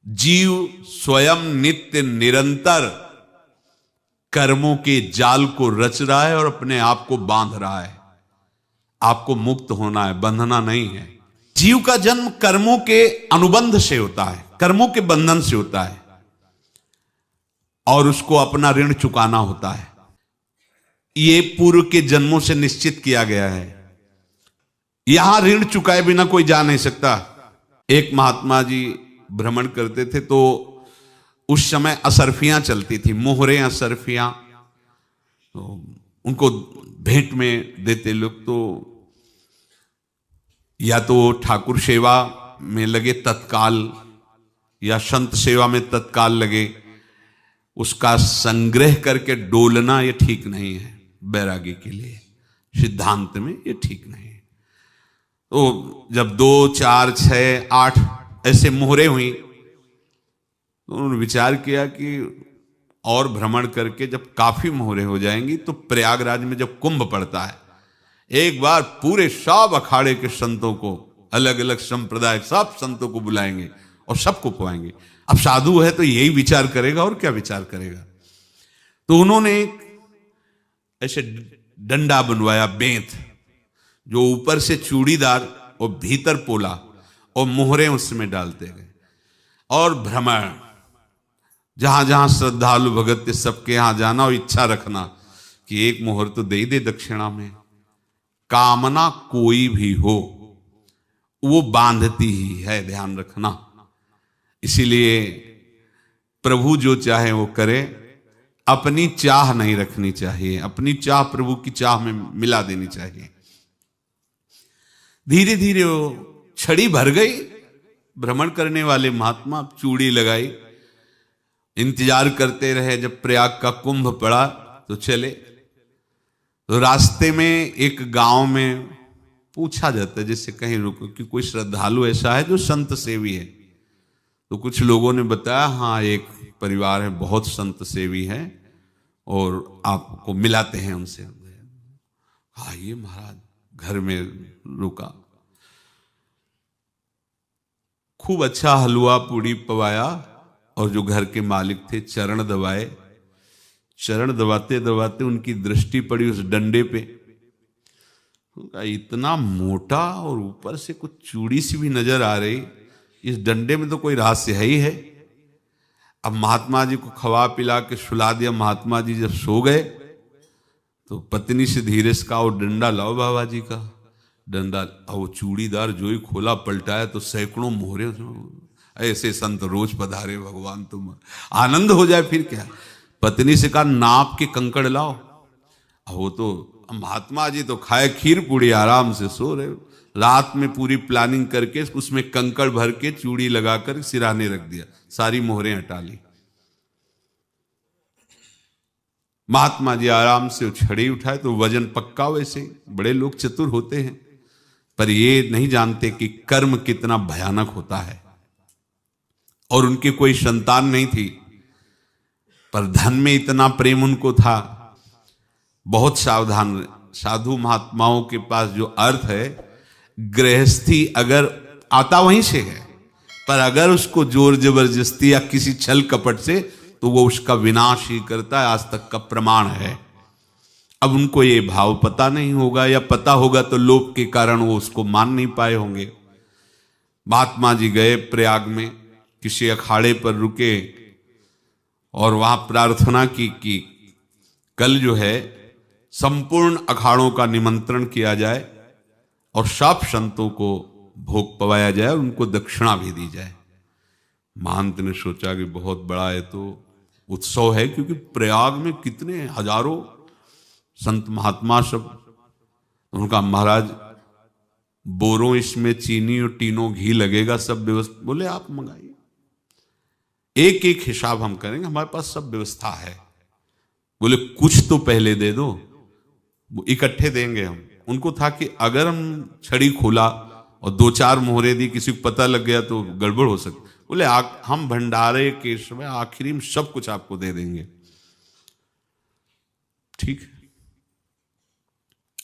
जीव स्वयं नित्य निरंतर कर्मों के जाल को रच रहा है और अपने आप को बांध रहा है। आपको मुक्त होना है, बंधना नहीं है। जीव का जन्म कर्मों के अनुबंध से होता है, कर्मों के बंधन से होता है, और उसको अपना ऋण चुकाना होता है। ये पूर्व के जन्मों से निश्चित किया गया है। यहां ऋण चुकाए बिना कोई जा नहीं सकता। एक महात्मा जी भ्रमण करते थे, तो उस समय असरफियां चलती थी, मोहरे असरफियां, तो उनको भेंट में देते लोग। तो या तो ठाकुर सेवा में लगे तत्काल, या संत सेवा में तत्काल लगे, उसका संग्रह करके डोलना ये ठीक नहीं है। बैरागी के लिए सिद्धांत में ये ठीक नहीं है। तो जब 2, 4, 6, 8 ऐसे मोहरे हुई, तो उन्होंने विचार किया कि और भ्रमण करके जब काफी मोहरे हो जाएंगी तो प्रयागराज में जब कुंभ पड़ता है, एक बार पूरे सब अखाड़े के संतों को, अलग अलग संप्रदाय सब संतों को बुलाएंगे और सबको खुआएंगे। अब साधु है तो यही विचार करेगा, और क्या विचार करेगा। तो उन्होंने एक ऐसे डंडा बनवाया, बेंत, जो ऊपर से चूड़ीदार और भीतर पोला, और मोहरे उसमें डालते गए। और भ्रमण, जहां जहां श्रद्धालु भगत थे सबके यहां जाना और इच्छा रखना कि एक मोहर तो दे दे दक्षिणा में। कामना कोई भी हो वो बांधती ही है, ध्यान रखना। इसीलिए प्रभु जो चाहे वो करे, अपनी चाह नहीं रखनी चाहिए, अपनी चाह प्रभु की चाह में मिला देनी चाहिए। धीरे धीरे वो छड़ी भर गई। भ्रमण करने वाले महात्मा चूड़ी लगाई, इंतजार करते रहे। जब प्रयाग का कुंभ पड़ा तो चले। तो रास्ते में एक गांव में पूछा जाता है, जैसे कहीं रुको कि कोई श्रद्धालु ऐसा है जो संत सेवी है। तो कुछ लोगों ने बताया, हाँ एक परिवार है बहुत संत सेवी है और आपको मिलाते हैं उनसे। आइए महाराज, घर में रुका, खूब अच्छा हलवा पूड़ी पवाया, और जो घर के मालिक थे चरण दबाए। चरण दबाते दबाते उनकी दृष्टि पड़ी उस डंडे पे। इतना मोटा और ऊपर से कुछ चूड़ी सी भी नजर आ रही, इस डंडे में तो कोई रहस्य है ही है। अब महात्मा जी को खवा पिला के सुला दिया। महात्मा जी जब सो गए तो पत्नी से धीरे से कहा, वो डंडा लाओ बाबा जी का। डंडा, वो चूड़ीदार जो ही खोला पलटाया तो सैकड़ों मोहरे। ऐसे संत रोज पधारे भगवान, तुम आनंद हो जाए फिर क्या। पत्नी से कहा, नाप के कंकड़ लाओ। वो तो महात्मा जी तो खाए खीर पूड़ी, आराम से सो रहे। रात में पूरी प्लानिंग करके उसमें कंकड़ भर के चूड़ी लगाकर सिराने रख दिया, सारी मोहरें हटा ली। महात्मा जी आराम से छड़ी उठाए तो वजन पक्का। वैसे बड़े लोग चतुर होते हैं, पर ये नहीं जानते कि कर्म कितना भयानक होता है। और उनकी कोई संतान नहीं थी, पर धन में इतना प्रेम उनको था। बहुत सावधान। साधु महात्माओं के पास जो अर्थ है, गृहस्थी अगर आता वहीं से है, पर अगर उसको जोर जबरदस्ती या किसी छल कपट से, तो वो उसका विनाश ही करता है। आज तक का प्रमाण है। अब उनको ये भाव पता नहीं होगा, या पता होगा तो लोभ के कारण वो उसको मान नहीं पाए होंगे। महात्मा जी गए प्रयाग में, किसी अखाड़े पर रुके और वहां प्रार्थना की कि कल जो है संपूर्ण अखाड़ों का निमंत्रण किया जाए और सब संतों को भोग पवाया जाए और उनको दक्षिणा भी दी जाए। महंत ने सोचा कि बहुत बड़ा है तो उत्सव है, क्योंकि प्रयाग में कितने हजारों संत महात्मा सब। उनका महाराज बोरों इसमें चीनी और टीनों घी लगेगा, सब व्यवस्था। बोले आप मंगाइए, एक एक हिसाब हम करेंगे, हमारे पास सब व्यवस्था है। बोले कुछ तो पहले दे दो, इकट्ठे देंगे हम। उनको था कि अगर हम छड़ी खोला और 2-4 मोहरे दी, किसी को पता लग गया तो गड़बड़ हो सकती। बोले हम भंडारे के समय आखिरी में सब कुछ आपको दे देंगे। ठीक है।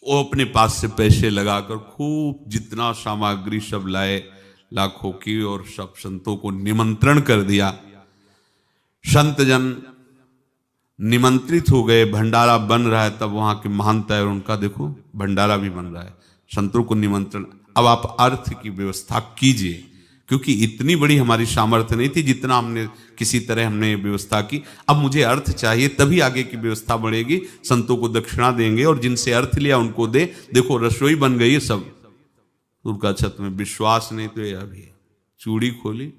वो अपने पास से पैसे लगाकर खूब जितना सामग्री सब लाए, लाखों की, और सब संतों को निमंत्रण कर दिया। संत जन निमंत्रित हो गए, भंडारा बन रहा है। तब वहां के महंत है और उनका देखो भंडारा भी बन रहा है, संतों को निमंत्रण। अब आप अर्थ की व्यवस्था कीजिए, क्योंकि इतनी बड़ी हमारी सामर्थ्य नहीं थी जितना हमने किसी तरह हमने व्यवस्था की। अब मुझे अर्थ चाहिए, तभी आगे की व्यवस्था बढ़ेगी। संतों को दक्षिणा देंगे और जिनसे अर्थ लिया उनको दे। देखो रसोई बन गई है सब। उनका छत में विश्वास नहीं तो ये अभी चूड़ी खोली।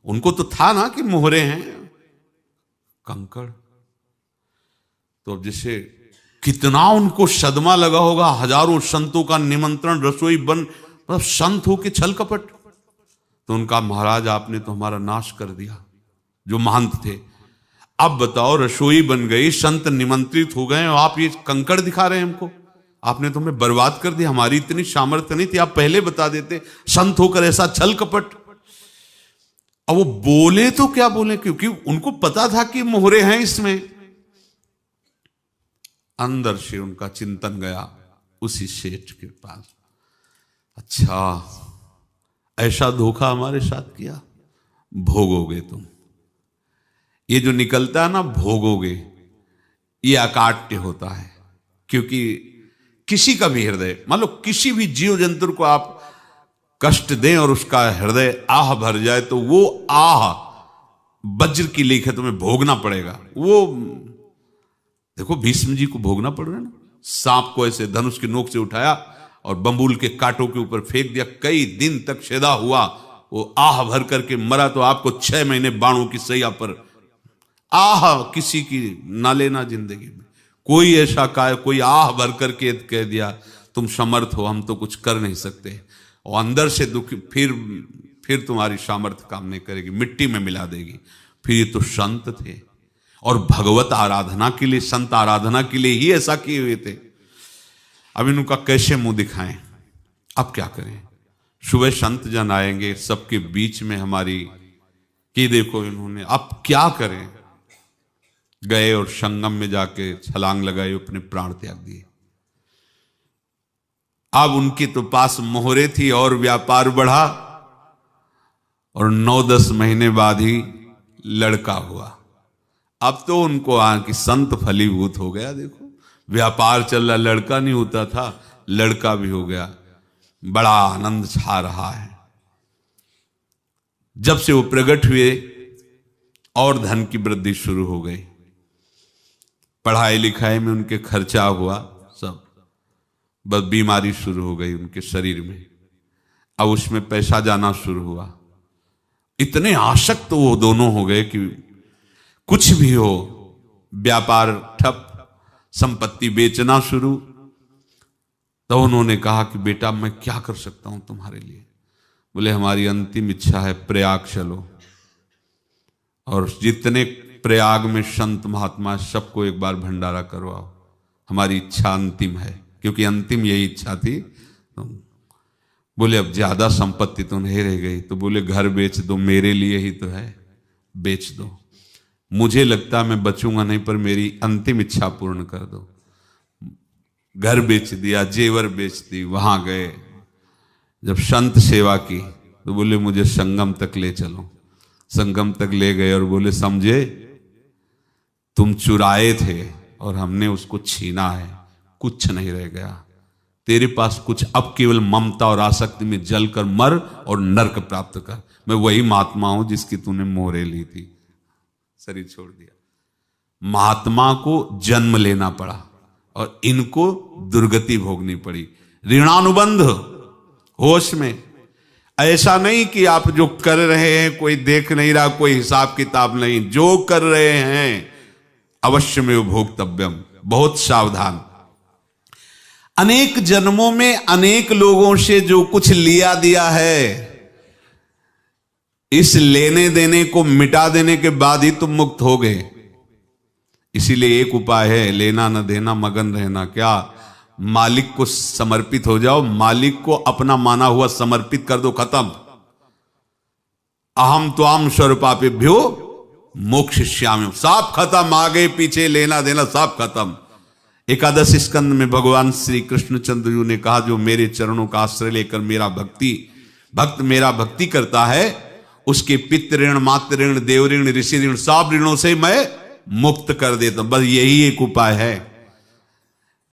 उनको तो था ना कि मोहरे हैं कंकड़। तो अब जैसे कितना उनको सदमा लगा होगा, हजारों संतों का निमंत्रण, रसोई बन, मतलब संत हो के छल कपट। तो उनका महाराज आपने तो हमारा नाश कर दिया, जो महंत थे। अब बताओ रसोई बन गई, संत निमंत्रित हो गए और आप ये कंकड़ दिखा रहे हैं हमको। आपने तो हमें बर्बाद कर दिया, हमारी इतनी सामर्थ्य नहीं थी, आप पहले बता देते। संत होकर ऐसा छल कपट। अब वो बोले तो क्या बोले, क्योंकि उनको पता था कि मोहरे हैं इसमें। अंदर से उनका चिंतन गया उसी सेठ के पास, अच्छा ऐसा धोखा हमारे साथ किया, भोगोगे तुम। ये जो निकलता है ना भोगोगे, ये अकाट्य होता है। क्योंकि किसी का भी हृदय, मान लो किसी भी जीव जंतु को आप कष्ट दें और उसका हृदय आह भर जाए, तो वो आह वज्र की लेख है, तुम्हें भोगना पड़ेगा। वो देखो भीष्म जी को भोगना पड़ रहा है ना। सांप को ऐसे धनुष की नोक से उठाया और बंबूल के कांटों के ऊपर फेंक दिया, कई दिन तक शेदा हुआ, वो आह भर करके मरा। तो आपको 6 महीने बाणों की सैया पर आह किसी की ना लेना जिंदगी में। कोई ऐसा कोई आह भर करके कह दिया तुम समर्थ हो, हम तो कुछ कर नहीं सकते, और अंदर से दुख, फिर तुम्हारी सामर्थ्य काम नहीं करेगी, मिट्टी में मिला देगी। फिर ये तो संत थे और भगवत आराधना के लिए, संत आराधना के लिए ही ऐसा किए हुए थे। अब इनका कैसे मुंह दिखाएं, अब क्या करें। सुबह संत जन आएंगे, सबके बीच में हमारी कि देखो इन्होंने, अब क्या करें। गए और संगम में जाके छलांग लगाई, अपने प्राण त्याग दिए। अब उनके तो पास मोहरे थी और व्यापार बढ़ा, और 9-10 महीने बाद ही लड़का हुआ। अब तो उनको कि संत फलीभूत हो गया। देखो व्यापार चल रहा, लड़का नहीं होता था, लड़का भी हो गया, बड़ा आनंद छा रहा है। जब से वो प्रकट हुए और धन की वृद्धि शुरू हो गई, पढ़ाई लिखाई में उनके खर्चा हुआ सब, बस बीमारी शुरू हो गई उनके शरीर में। अब उसमें पैसा जाना शुरू हुआ। इतने आसक्त तो वो दोनों हो गए कि कुछ भी हो, व्यापार ठप, संपत्ति बेचना शुरू। तो उन्होंने कहा कि बेटा मैं क्या कर सकता हूं तुम्हारे लिए। बोले हमारी अंतिम इच्छा है प्रयाग चलो, और जितने प्रयाग में संत महात्मा सबको एक बार भंडारा करवाओ, हमारी इच्छा अंतिम है। क्योंकि अंतिम यही इच्छा थी। बोले अब ज्यादा संपत्ति तो नहीं रह गई। तो बोले घर बेच दो, मेरे लिए ही तो है, बेच दो। मुझे लगता मैं बचूंगा नहीं, पर मेरी अंतिम इच्छा पूर्ण कर दो। घर बेच दिया, जेवर बेच दी। वहां गए, जब संत सेवा की तो बोले मुझे संगम तक ले चलो। संगम तक ले गए और बोले समझे तुम चुराए थे और हमने उसको छीना है, कुछ नहीं रह गया तेरे पास कुछ, अब केवल ममता और आसक्ति में जलकर मर और नरक प्राप्त कर। मैं वही महात्मा हूं जिसकी तूने मोहरे ली थी, शरीर छोड़ दिया। महात्मा को जन्म लेना पड़ा और इनको दुर्गति भोगनी पड़ी। ऋणानुबंध होश में, ऐसा नहीं कि आप जो कर रहे हैं कोई देख नहीं रहा, कोई हिसाब किताब नहीं, जो कर रहे हैं अवश्य में भोक्तव्यम। बहुत सावधान। अनेक जन्मों में अनेक लोगों से जो कुछ लिया दिया है, इस लेने देने को मिटा देने के बाद ही तुम मुक्त हो गए। इसीलिए एक उपाय है, लेना न देना मगन रहना। क्या? मालिक को समर्पित हो जाओ, मालिक को अपना माना हुआ समर्पित कर दो, खत्म। अहम त्वाम स्वरूपापेभ्यो मोक्षयिष्यामि, सब खत्म। आगे पीछे लेना देना सब खत्म। एकादश स्कंद में भगवान श्री कृष्णचंद्र जी ने कहा जो मेरे चरणों का आश्रय लेकर मेरा भक्ति भक्त मेरा भक्ति करता है उसके पितृ ऋण, मातृ ऋण, देव ऋण, ऋषि ऋण, सब ऋणों से मैं मुक्त कर देता हूं। बस यही एक उपाय है।